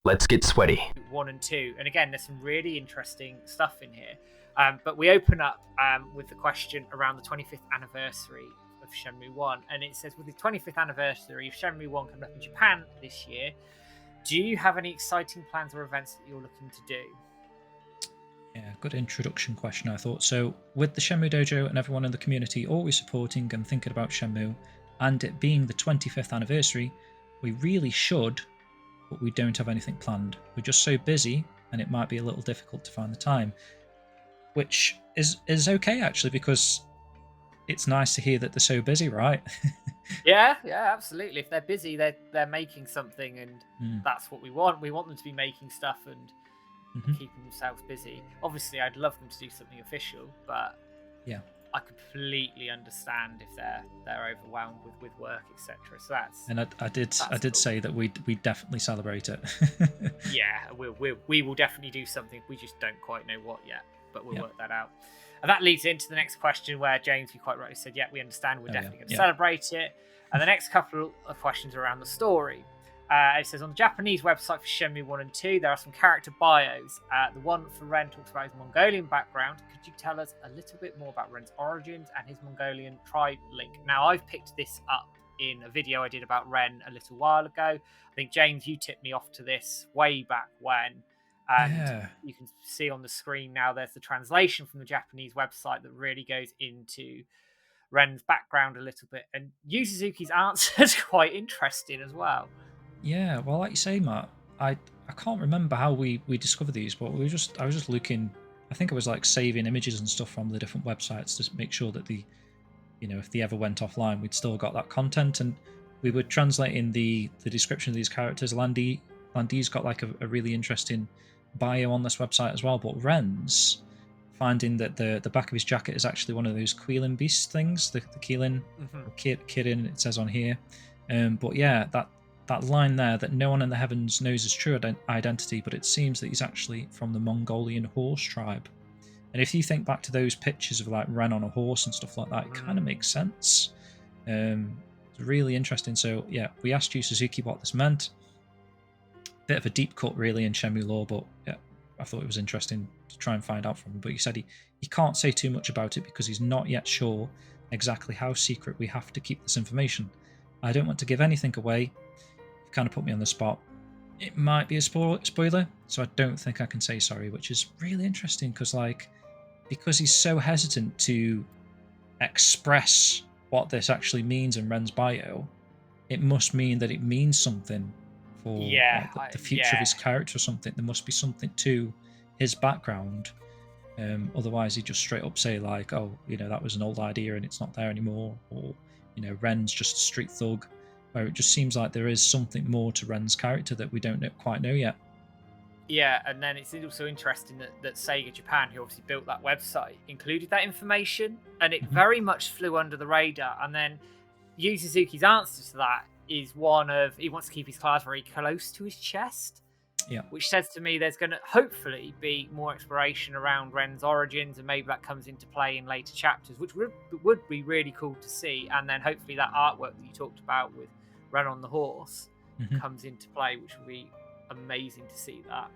Let's get sweaty. 1 and 2. And again, there's some really interesting stuff in here. But we open up with the question around the 25th anniversary of Shenmue 1. And it says, with the 25th anniversary of Shenmue 1 coming up in Japan this year, do you have any exciting plans or events that you're looking to do? Yeah, good introduction question, I thought. So, with the Shenmue Dojo and everyone in the community always supporting and thinking about Shenmue, and it being the 25th anniversary, we really should, but we don't have anything planned. We're just so busy, and it might be a little difficult to find the time. Which is okay, actually, because it's nice to hear that they're so busy, right? Yeah, absolutely. If they're busy, they're making something, and that's what we want. We want them to be making stuff and keeping themselves busy. Obviously, I'd love them to do something official, but yeah, I completely understand if they're overwhelmed with work, etc. So that's and I did cool. Say that we definitely celebrate it. Yeah, we will definitely do something. We just don't quite know what yet, but we'll work that out. And that leads into the next question, where James, you quite rightly said, yeah, we understand. We're definitely going to celebrate it. And the next couple of questions are around the story. It says, on the Japanese website for Shenmue 1 and 2, there are some character bios. The one for Ren talks about his Mongolian background. Could you tell us a little bit more about Ren's origins and his Mongolian tribe link? Now, I've picked this up in a video I did about Ren a little while ago. I think, James, you tipped me off to this way back when. And you can see on the screen now there's the translation from the Japanese website that really goes into Ren's background a little bit. And Yu Suzuki's answer is quite interesting as well. Yeah, well, like you say, Matt, I can't remember how we discovered these, but I was just looking. I think I was like saving images and stuff from the different websites to make sure that if they ever went offline, we'd still got that content. And we were translating the description of these characters. Landy's got like a really interesting bio on this website as well. But Rens, finding that the back of his jacket is actually one of those Quilin beast things, the Quilin, Kirin, it says on here. But yeah, that line there, that no one in the heavens knows his true identity, but it seems that he's actually from the Mongolian horse tribe. And if you think back to those pictures of like Ren on a horse and stuff like that, it kind of makes sense. It's really interesting. So yeah, we asked Yu Suzuki what this meant. Bit of a deep cut really in Shenmue lore, but yeah, I thought it was interesting to try and find out from him. But he said he can't say too much about it because he's not yet sure exactly how secret we have to keep this information. I don't want to give anything away. You've kind of put me on the spot. It might be a spoiler, so I don't think I can say sorry, which is really interesting because he's so hesitant to express what this actually means in Ren's bio, it must mean that it means something for the future of his character or something. There must be something to his background. Otherwise, he'd just straight up say like, oh, that was an old idea and it's not there anymore. Or, Ren's just a street thug. Where it just seems like there is something more to Ren's character that we don't quite know yet. Yeah, and then it's also interesting that Sega Japan, who obviously built that website, included that information, and it very much flew under the radar. And then Yu Suzuki's answer to that is one of, he wants to keep his cards very close to his chest. Yeah. Which says to me there's going to hopefully be more exploration around Ren's origins, and maybe that comes into play in later chapters, which would be really cool to see. And then hopefully that artwork that you talked about with Ren on the horse comes into play, which will be amazing to see that.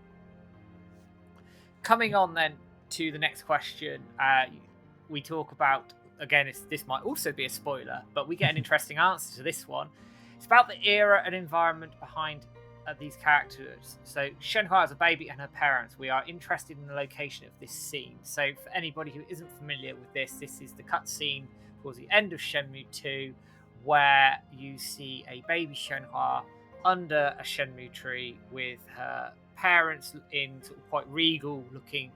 Coming on then to the next question, we talk about, again, this might also be a spoiler, but we get an interesting answer to this one. It's about the era and environment behind these characters. So Shenhua as a baby and her parents, we are interested in the location of this scene. So for anybody who isn't familiar with this is the cutscene towards the end of Shenmue 2, where you see a baby Shenhua under a Shenmue tree with her parents in sort of quite regal looking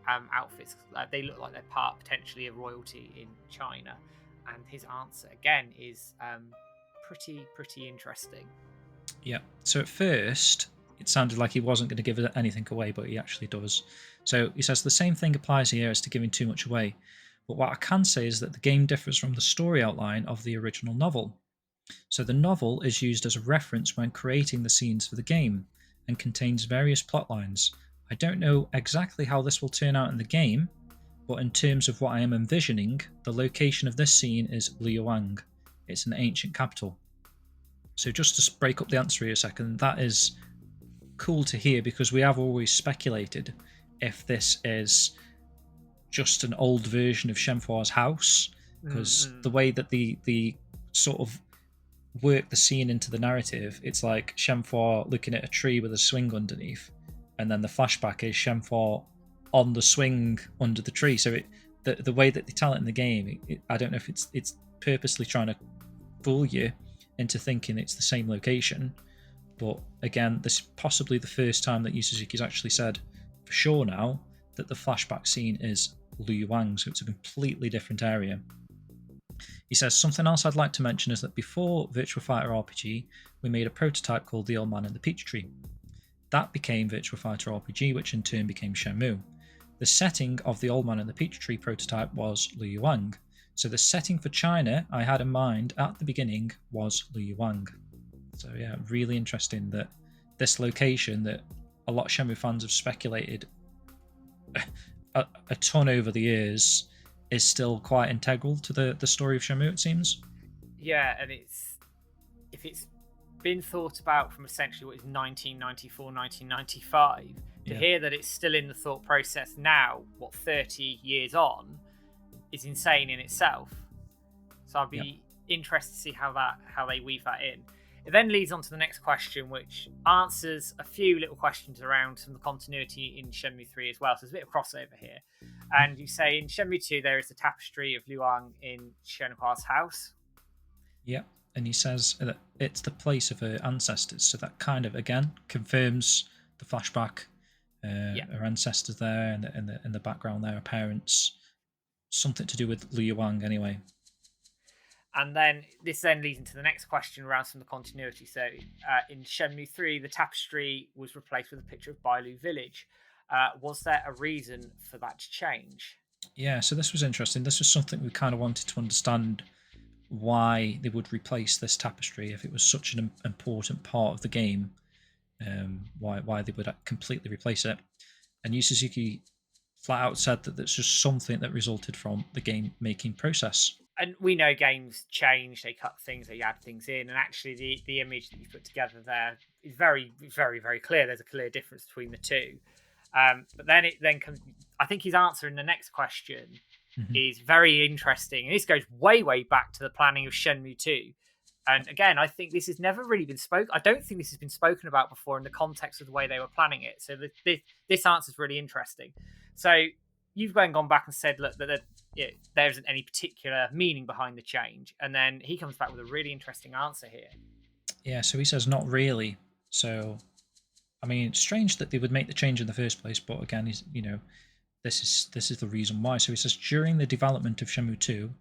outfits. They look like they're part potentially of royalty in China. And his answer again is pretty interesting. Yeah. So at first, it sounded like he wasn't going to give anything away, but he actually does. So he says the same thing applies here as to giving too much away. But what I can say is that the game differs from the story outline of the original novel. So the novel is used as a reference when creating the scenes for the game and contains various plot lines. I don't know exactly how this will turn out in the game, but in terms of what I am envisioning, the location of this scene is Luang. It's an ancient capital. So just to break up the answer here a second, that is cool to hear, because we have always speculated if this is just an old version of Shenhua's house, because the way that the sort of work the scene into the narrative, it's like Shenhua looking at a tree with a swing underneath, and then the flashback is Shenhua on the swing under the tree. So the way that they tell it in the game, I don't know if it's purposely trying to fool you into thinking it's the same location. But again, this is possibly the first time that Yu Suzuki's actually said for sure now that the flashback scene is Luang, so it's a completely different area. He says, something else I'd like to mention is that before Virtua Fighter RPG, we made a prototype called The Old Man and the Peach Tree. That became Virtua Fighter RPG, which in turn became Shenmue. The setting of the Old Man and the Peach Tree prototype was Luang. So the setting for China I had in mind at the beginning was Luang. So yeah, really interesting that this location that a lot of Shenmue fans have speculated a ton over the years is still quite integral to the story of Shenmue, it seems. Yeah, and if it's been thought about from essentially what is 1994, 1995, to hear that it's still in the thought process now, 30 years on, is insane in itself. So I'd be interested to see how they weave that in. It then leads on to the next question, which answers a few little questions around some of the continuity in Shenmue 3 as well. So there's a bit of crossover here. And you say in Shenmue 2 there is the Tapestry of Luang in Shenhua's house. Yep, and he says that it's the place of her ancestors. So that kind of, again, confirms the flashback. Her ancestors there, and in the background there, her parents. Something to do with Luang anyway. And then this leads into the next question around some of the continuity. So in Shenmue 3, the tapestry was replaced with a picture of Bailu village. Was there a reason for that to change? Yeah, so this was interesting. This was something we kind of wanted to understand, why they would replace this tapestry if it was such an important part of the game. Why they would completely replace it. And Yu Suzuki flat out said that that's just something that resulted from the game making process. And we know games change, they cut things, they add things in, and actually the image that you put together there is very, very, very clear. There's a clear difference between the two. But then it comes, I think his answer in the next question is very interesting. And this goes way, way back to the planning of Shenmue 2. And again, I think this has never really been spoken. I don't think this has been spoken about before in the context of the way they were planning it. So this answer is really interesting. So you've gone back and said, look, that there isn't any particular meaning behind the change. And then he comes back with a really interesting answer here. Yeah, so he says not really. So, I mean, it's strange that they would make the change in the first place. But again, this is the reason why. So he says, during the development of Shenmue 2,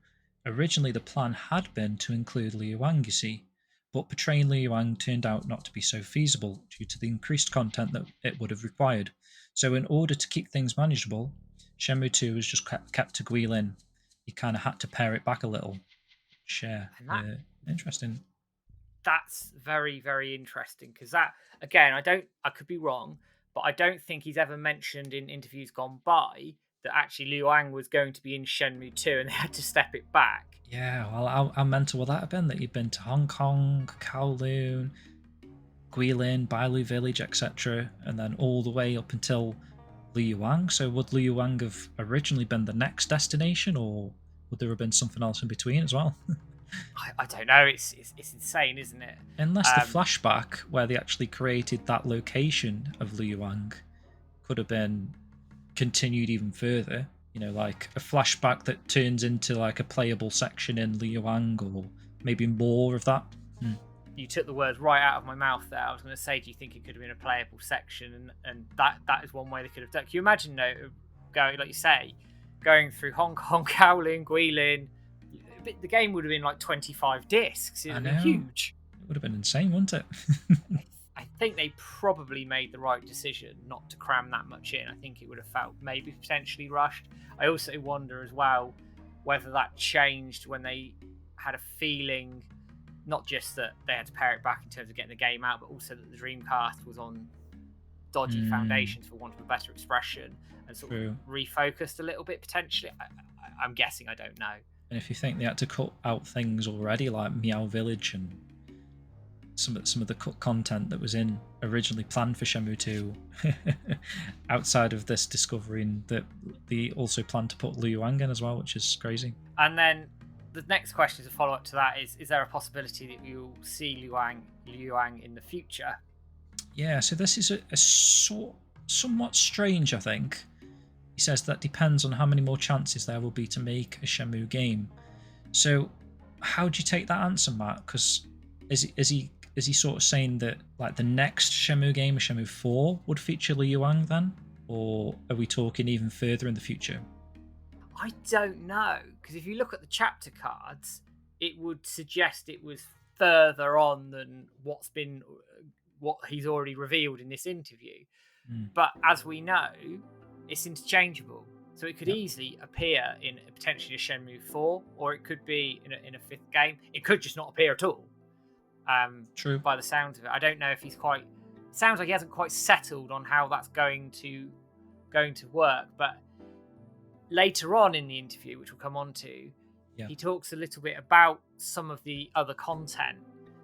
originally the plan had been to include Liang, you see, but portraying Liang turned out not to be so feasible due to the increased content that it would have required. So in order to keep things manageable, Shenmue 2 was just kept to Guilin. You kind of had to pare it back a little. Interesting. That's very, very interesting, because that, again, I could be wrong, but I don't think he's ever mentioned in interviews gone by that actually Liang was going to be in Shenmue 2 and they had to step it back. Yeah, well, how mental would that have been, that you've been to Hong Kong, Kowloon, Guilin, Bailu Village, etc., and then all the way up until Luang? So would Luang have originally been the next destination, or would there have been something else in between as well? I don't know. It's insane, isn't it? Unless the flashback where they actually created that location of Luang could have been continued even further, like a flashback that turns into like a playable section in Luang, or maybe more of that. You took the words right out of my mouth there. I was going to say, do you think it could have been a playable section? And that is one way they could have done. Can you imagine, going, like you say, going through Hong Kong, Kowloon, Guilin? The game would have been like 25 discs. It would have been huge. It would have been insane, wouldn't it? I think they probably made the right decision not to cram that much in. I think it would have felt maybe potentially rushed. I also wonder as well whether that changed when they had a feeling, not just that they had to pare it back in terms of getting the game out, but also that the Dreamcast was on dodgy foundations, for want of a better expression, and sort of refocused a little bit potentially. I'm guessing, I don't know. And if you think they had to cut out things already like Meow Village and some of the cut content that was originally planned for Shenmue 2 outside of this, discovering that they also plan to put Luang in as well, which is crazy. And then the next question to follow up to that is there a possibility that you'll see Luang in the future? Yeah, so this is somewhat strange, I think. He says that depends on how many more chances there will be to make a Shenmue game. So how do you take that answer, Matt? Because is he sort of saying that like the next Shenmue game, Shenmue 4, would feature Liang then? Or are we talking even further in the future? I don't know, because if you look at the chapter cards, it would suggest it was further on than what he's already revealed in this interview. But as we know, it's interchangeable. So it could easily appear in potentially a Shenmue 4, or it could be in a fifth game. It could just not appear at all. True. By the sounds of it, I don't know if he's quite. Sounds like he hasn't quite settled on how that's going to work. But later on in the interview, which we'll come on to, he talks a little bit about some of the other content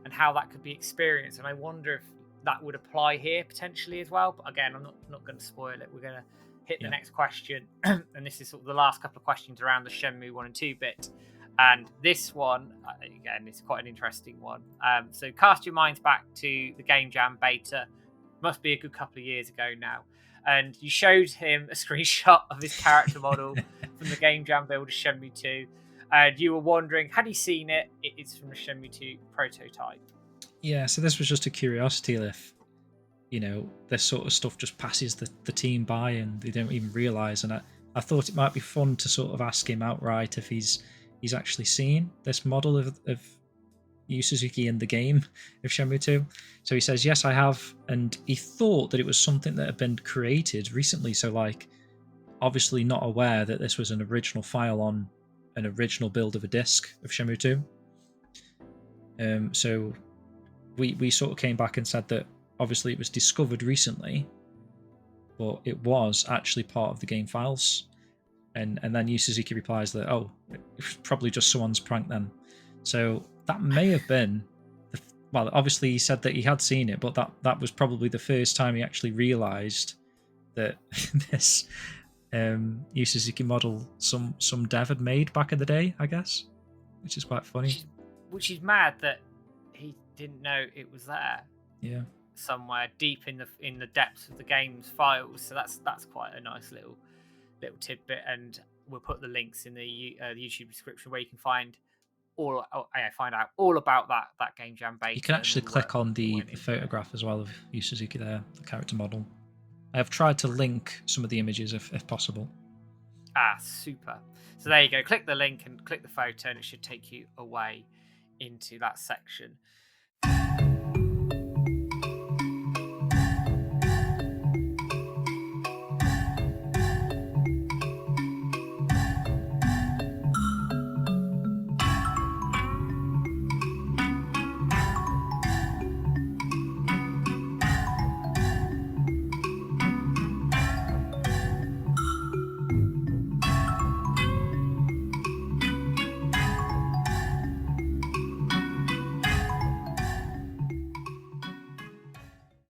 and how that could be experienced. And I wonder if that would apply here potentially as well. But again, I'm not going to spoil it. We're going to hit the next question, and this is sort of the last couple of questions around the Shenmue 1 and 2 bit. And this one, again, is quite an interesting one. So cast your minds back to the Game Jam beta. Must be a good couple of years ago now. And you showed him a screenshot of his character model from the Game Jam build of Shenmue 2. And you were wondering, had he seen it? It's from the Shenmue 2 prototype. Yeah, so this was just a curiosity if, this sort of stuff just passes the team by and they don't even realise. And I thought it might be fun to sort of ask him outright if he's actually seen this model of Yu Suzuki in the game of Shenmue 2. So he says, yes, I have. And he thought that it was something that had been created recently. So, like, obviously not aware that this was an original file on an original build of a disc of Shenmue 2. So we sort of came back and said that obviously it was discovered recently, but it was actually part of the game files. And then Yu Suzuki replies that, oh, it was probably just someone's prank then. So that may have been, well, obviously he said that he had seen it, but that was probably the first time he actually realised that this Yu Suzuki model some dev had made back in the day, I guess, which is quite funny. Which is mad that he didn't know it was there. Yeah. Somewhere deep in the depths of the game's files. So that's quite a nice little tidbit, and we'll put the links in the YouTube description where you can find out all about that Game Jam beta. You can actually click on the photograph as well of Yu Suzuki there, the character model. I have tried to link some of the images if possible. Super. So there you go. Click the link and click the photo, and it should take you away into that section.